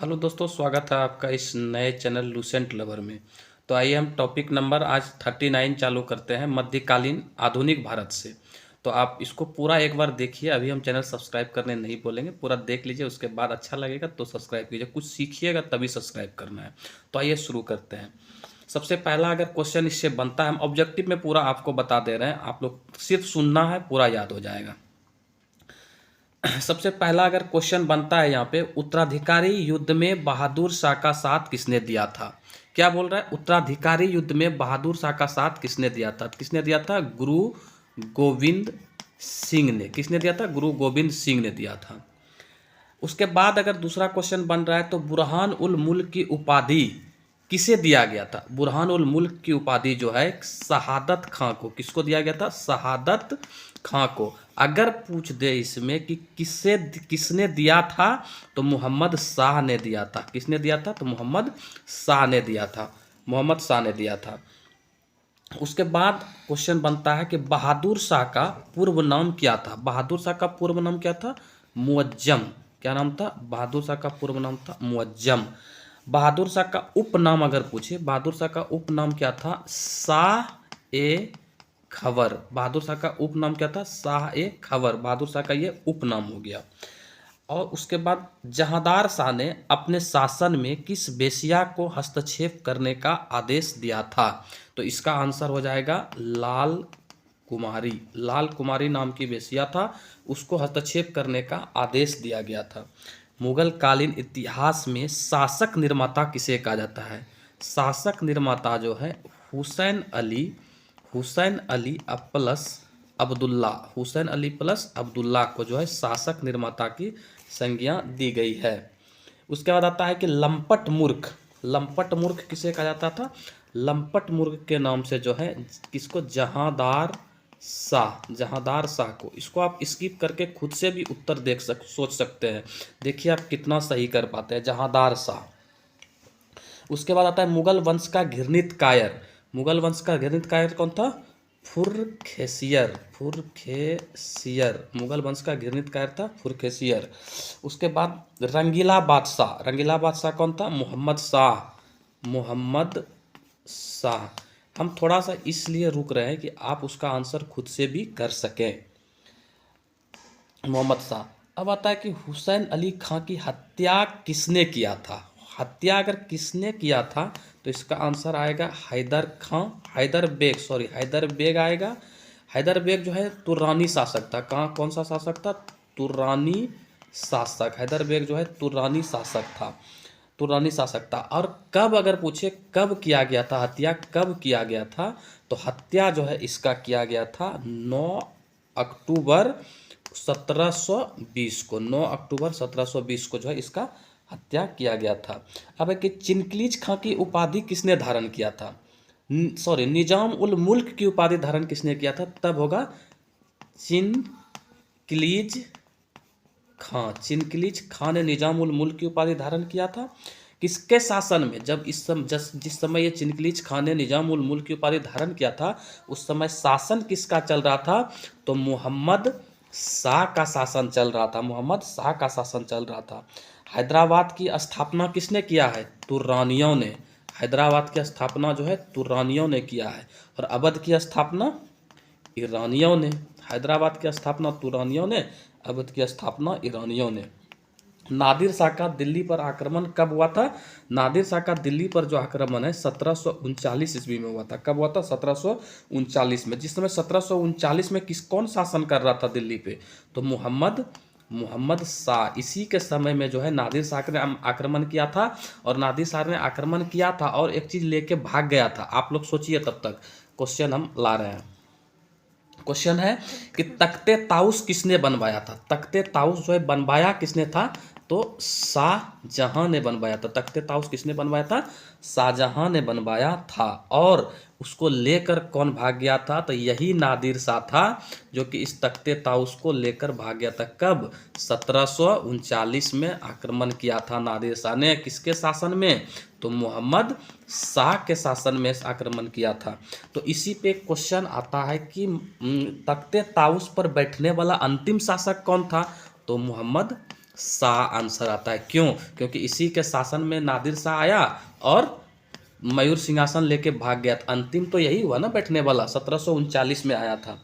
Hello दोस्तों, स्वागत है आपका इस नए चैनल लूसेंट लवर में। तो आइए हम टॉपिक नंबर आज 39 चालू करते हैं, मध्यकालीन आधुनिक भारत से। तो आप इसको पूरा एक बार देखिए। अभी हम चैनल सब्सक्राइब करने नहीं बोलेंगे, पूरा देख लीजिए, उसके बाद अच्छा लगेगा तो सब्सक्राइब कीजिए। कुछ सीखिएगा तभी सब्सक्राइब करना है। तो आइए शुरू करते हैं। सबसे पहला अगर क्वेश्चन इससे बनता है, हम ऑब्जेक्टिव में पूरा आपको बता दे रहे हैं, आप लोग सिर्फ सुनना है, पूरा याद हो जाएगा। सबसे पहला अगर क्वेश्चन बनता है यहाँ पे, उत्तराधिकारी युद्ध में बहादुर शाह का साथ किसने दिया था? क्या बोल रहा है? उत्तराधिकारी युद्ध में बहादुर शाह का साथ किसने दिया था? किसने दिया था? गुरु गोविंद सिंह ने। किसने दिया था? गुरु गोविंद सिंह ने दिया था। उसके बाद अगर दूसरा क्वेश्चन बन रहा है, तो बुरहान उल मुल्क की उपाधि किसे दिया गया था? बुरहान उल मुल्क की उपाधि जो है शहादत खां को। किसको दिया गया था? शहादत खां को। अगर पूछ दे इसमें कि किसने दिया था, तो मोहम्मद शाह ने दिया था। किसने दिया था? तो मोहम्मद शाह ने दिया था। मोहम्मद शाह ने दिया था। उसके बाद क्वेश्चन बनता है कि बहादुर शाह का पूर्व नाम क्या था? बहादुर शाह का पूर्व नाम क्या था? मुअज्जम। क्या नाम था? बहादुर शाह का पूर्व नाम था मुअज्जम। बहादुर शाह का उपनाम अगर पूछे, बहादुर शाह का उपनाम क्या था? शाह ए खबर। बहादुर शाह का उपनाम क्या था? शाह ए खबर। बहादुर शाह का ये उपनाम हो गया। और उसके बाद जहांदार शाह ने अपने शासन में किस वेश्या को हस्तक्षेप करने का आदेश दिया था? तो इसका आंसर हो जाएगा लाल कुमारी। लाल कुमारी नाम की वेश्या था, उसको हस्तक्षेप करने का आदेश दिया गया था। मुगल कालीन इतिहास में शासक निर्माता किसे कहा जाता है? शासक निर्माता जो है हुसैन अली। हुसैन अली प्लस अब्दुल्ला। हुसैन अली प्लस अब्दुल्ला को जो है शासक निर्माता की संज्ञा दी गई है। उसके बाद आता है कि लंपट मूर्ख। लंपट मूर्ख किसे कहा जाता था? लंपट मूर्ख के नाम से जो है किसको? जहांदार शाह। जहांदार शाह को। इसको आप स्किप करके खुद से भी उत्तर सोच सकते हैं। देखिए आप कितना सही कर पाते हैं। जहांदार शाह। उसके बाद आता है मुगल वंश का घृणित कायर। मुगल वंश का घृणित कायर कौन था? फुरखेसियर। फुरखेसियर मुगल वंश का घृणित कायर था फुरखेसियर। उसके बाद रंगीला बादशाह। रंगीला बादशाह कौन था? मोहम्मद शाह। मोहम्मद शाह। हम थोड़ा सा इसलिए रुक रहे हैं कि आप उसका आंसर खुद से भी कर सकें। मोहम्मद शाह। अब आता है कि हुसैन अली खां की हत्या किसने किया था? हत्या अगर किसने किया था, तो इसका आंसर आएगा हैदर खां। हैदर बेग, सॉरी हैदर बेग आएगा। हैदर बेग जो है तुर्रानी शासक था। कहाँ, कौन सा शासक था? तुर्रानी शासक। हैदर बेग जो है तुर्रानी शासक था। तुर्रानी शासक था। और कब अगर पूछे कब किया गया था हत्या, कब किया गया था, तो हत्या जो है इसका किया गया था 9 अक्टूबर 1720 को। 9 अक्टूबर 1720 को जो है इसका हत्या किया गया था। अब है कि चिनकलीज खां की उपाधि किसने धारण किया था? सॉरी, निजाम उल मुल्क की उपाधि धारण किसने किया था? तब होगा चिनकलीज खां। चिनकलीज खां ने निजाम उल मुल्क की उपाधि धारण किया था। किसके शासन में? जब जिस समय ये चिनकलीज खां ने निजाम उल मुल्क की उपाधि धारण किया था, उस समय शासन किसका चल रहा था? तो मोहम्मद शाह का शासन चल रहा था। मोहम्मद शाह का शासन चल रहा था। हैदराबाद की स्थापना किसने किया है? तुर्रानियों ने। हैदराबाद की स्थापना जो है तुर्रानियों ने किया है। और अवध की स्थापना ईरानियों ने। हैदराबाद की स्थापना तुर्रानियों ने, अवध की स्थापना ईरानियों ने। नादिर शाह का दिल्ली पर आक्रमण कब हुआ था? नादिर शाह का दिल्ली पर जो आक्रमण है 1739 ईस्वी में हुआ था। कब हुआ था? 1739 में। जिस समय 1739 में कौन शासन कर रहा था दिल्ली पे? तो मोहम्मद शाह। इसी के समय में जो है नादिर शाह ने आक्रमण किया था। और नादिर शाह ने आक्रमण किया था और एक चीज लेके भाग गया था। आप लोग सोचिए, तब तक क्वेश्चन हम ला रहे हैं। क्वेश्चन है कि तख्ते ताउस किसने बनवाया था? तख्ते ताउस जो है बनवाया किसने था? तो शाहजहां ने बनवाया था। तख्ते ताउस किसने बनवाया था? शाहजहां ने बनवाया था। और उसको लेकर कौन भाग गया था? तो यही नादिर शाह था जो कि इस तख्ते ताउस को लेकर भाग गया था। कब? 1739 में आक्रमण किया था नादिर शाह ने। किसके शासन में? तो मोहम्मद शाह के शासन में आक्रमण किया था। तो इसी पे क्वेश्चन आता है कि तख्ते ताउस पर बैठने वाला अंतिम शासक कौन था? तो मोहम्मद शाह आंसर आता है। क्यों? क्योंकि इसी के शासन में नादिर शाह आया और मयूर सिंहासन लेके भाग गया था। अंतिम तो यही हुआ ना बैठने वाला, 1739 में आया था।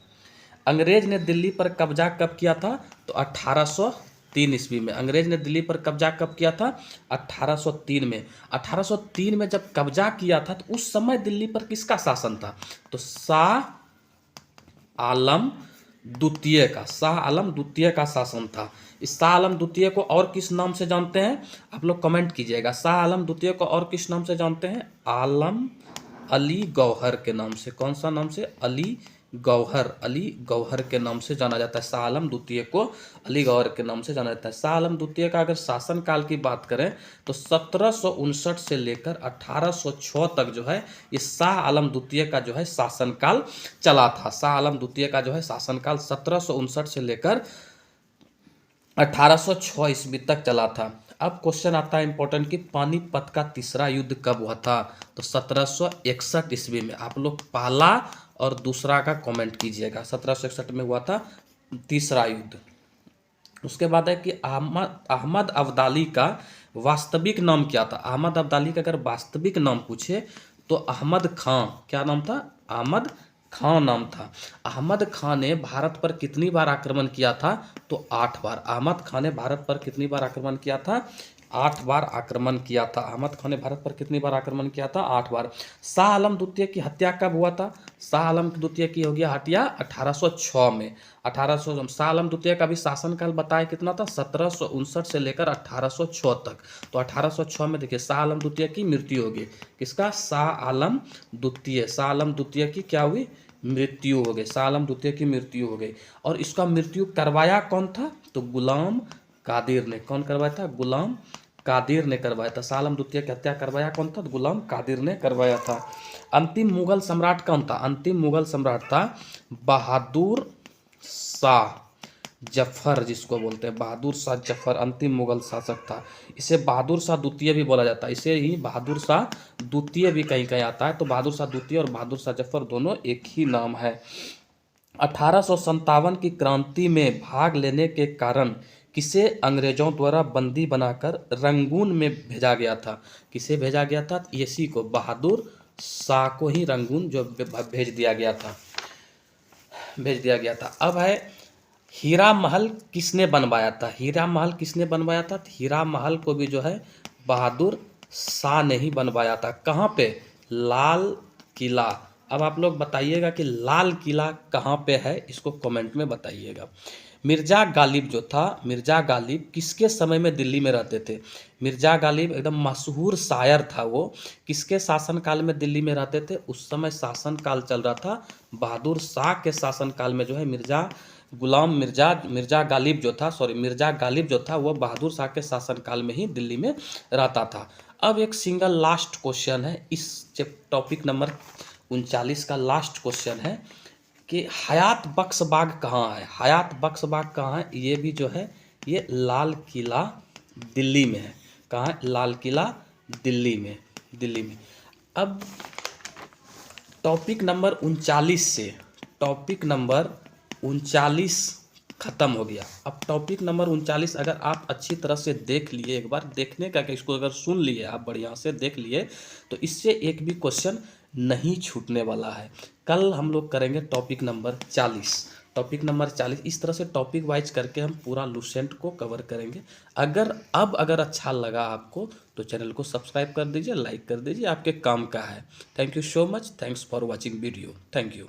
अंग्रेज ने दिल्ली पर कब्जा कब किया था? तो 1803 ईस्वी में। अंग्रेज ने दिल्ली पर कब्जा कब किया था? 1803 में। 1803 में जब कब्जा किया था तो उस समय दिल्ली पर किसका शासन था? तो शाह आलम द्वितीय का, शाह आलम द्वितीय का शासन था। इस शाह आलम द्वितीय को और किस नाम से जानते हैं? आप लोग कमेंट कीजिएगा। शाह आलम द्वितीय को और किस नाम से जानते हैं? आलम अली गौहर के नाम से। कौन सा नाम से? अली गौहर। अली गौहर के नाम से जाना जाता है। शाह आलम द्वितीय को अली गौहर के नाम से जाना जाता है। शाह आलम द्वितीय का अगर शासनकाल की बात करें तो 1759 से लेकर 1806 तक जो है ये शाह आलम द्वितीय का जो है शासनकाल चला था। शाह आलम द्वितीय का जो है शासनकाल 1759 से लेकर 1806 ईस्वी तक चला था। अब क्वेश्चन आता है इंपॉर्टेंट कि पानीपत का तीसरा युद्ध कब हुआ था? तो 1761 ईस्वी में। आप लोग पहला और दूसरा का कमेंट कीजिएगा। 1761 में हुआ था तीसरा युद्ध। उसके बाद है कि अहमद अब्दाली का वास्तविक नाम क्या था? अहमद अब्दाली का अगर वास्तविक नाम पूछे तो अहमद खां। क्या नाम था? अहमद खां नाम था। अहमद खां ने भारत पर कितनी बार आक्रमण किया था? तो 8 बार। अहमद खां ने भारत पर कितनी बार आक्रमण किया था? 8 बार आक्रमण किया था। अहमद खां ने भारत पर कितनी बार आक्रमण किया था? 8 बार। शाह आलम द्वितीय की हत्या कब हुआ था? शाह आलम द्वितीय की हो गया हत्या 1806 में। 1800 शाह आलम द्वितीय का भी शासनकाल बताया कितना था? 1759 से लेकर 1806 तक। तो 1806 में देखिए शाह आलम द्वितीय की मृत्यु होगी। किसका? शाह आलम द्वितीय। शाह आलम द्वितीय की क्या हुई? मृत्यु हो गई। शाह आलम द्वितीय की मृत्यु हो गई। और इसका मृत्यु करवाया कौन था? तो गुलाम कादिर ने। कौन करवाया था? गुलाम कादिर ने करवाया था। शाह आलम द्वितीय की हत्या करवाया कौन था? गुलाम कादिर ने करवाया था। अंतिम मुगल सम्राट कौन था? अंतिम मुगल सम्राट था बहादुर शाह जफर, जिसको बोलते हैं बहादुर शाह जफर। अंतिम मुगल शासक था। इसे बहादुर शाह द्वितीय भी बोला जाता है। इसे ही बहादुर शाह द्वितीय भी कहीं कहीं आता है। तो बहादुर शाह द्वितीय और बहादुर शाह जफर दोनों एक ही नाम है। 1857 की क्रांति में भाग लेने के कारण किसे अंग्रेजों द्वारा बंदी बनाकर रंगून में भेजा गया था? किसे भेजा गया था? इसी को, बहादुर शाह को ही रंगून जो भेज दिया गया था, भेज दिया गया था। अब है हीरा महल किसने बनवाया था? हीरा महल किसने बनवाया था? हीरा महल को भी जो है बहादुर शाह ने ही बनवाया था। कहाँ पे? लाल किला। अब आप लोग बताइएगा कि लाल किला कहाँ पे है, इसको कमेंट में बताइएगा। मिर्जा गालिब जो था, मिर्जा गालिब किसके समय में दिल्ली में रहते थे? मिर्जा गालिब एकदम मशहूर शायर था। वो किसके शासनकाल में दिल्ली में रहते थे? उस समय शासनकाल चल रहा था बहादुर शाह के शासनकाल में जो है मिर्जा गालिब जो था, मिर्जा गालिब जो था वो बहादुर शाह के शासनकाल में ही दिल्ली में रहता था। अब एक सिंगल लास्ट क्वेश्चन है इस टॉपिक नंबर 39 का लास्ट क्वेश्चन है कि हयात बख्श बाग कहाँ है? हयात बख्श बाग कहाँ है? ये भी जो है ये लाल किला दिल्ली में है। कहाँ है? लाल किला दिल्ली में, दिल्ली में। अब टॉपिक नंबर 39 से टॉपिक नंबर 39 खत्म हो गया। अब टॉपिक नंबर 39 अगर आप अच्छी तरह से देख लिए, एक बार देखने का कि इसको अगर सुन लिए आप बढ़िया से देख लिए तो इससे एक भी क्वेश्चन नहीं छूटने वाला है। कल हम लोग करेंगे टॉपिक नंबर 40। टॉपिक नंबर 40 इस तरह से टॉपिक वाइज करके हम पूरा लुसेंट को कवर करेंगे। अगर अच्छा लगा आपको तो चैनल को सब्सक्राइब कर दीजिए, लाइक कर दीजिए, आपके काम का है। Thank you so much. Thanks for watching video. Thank you.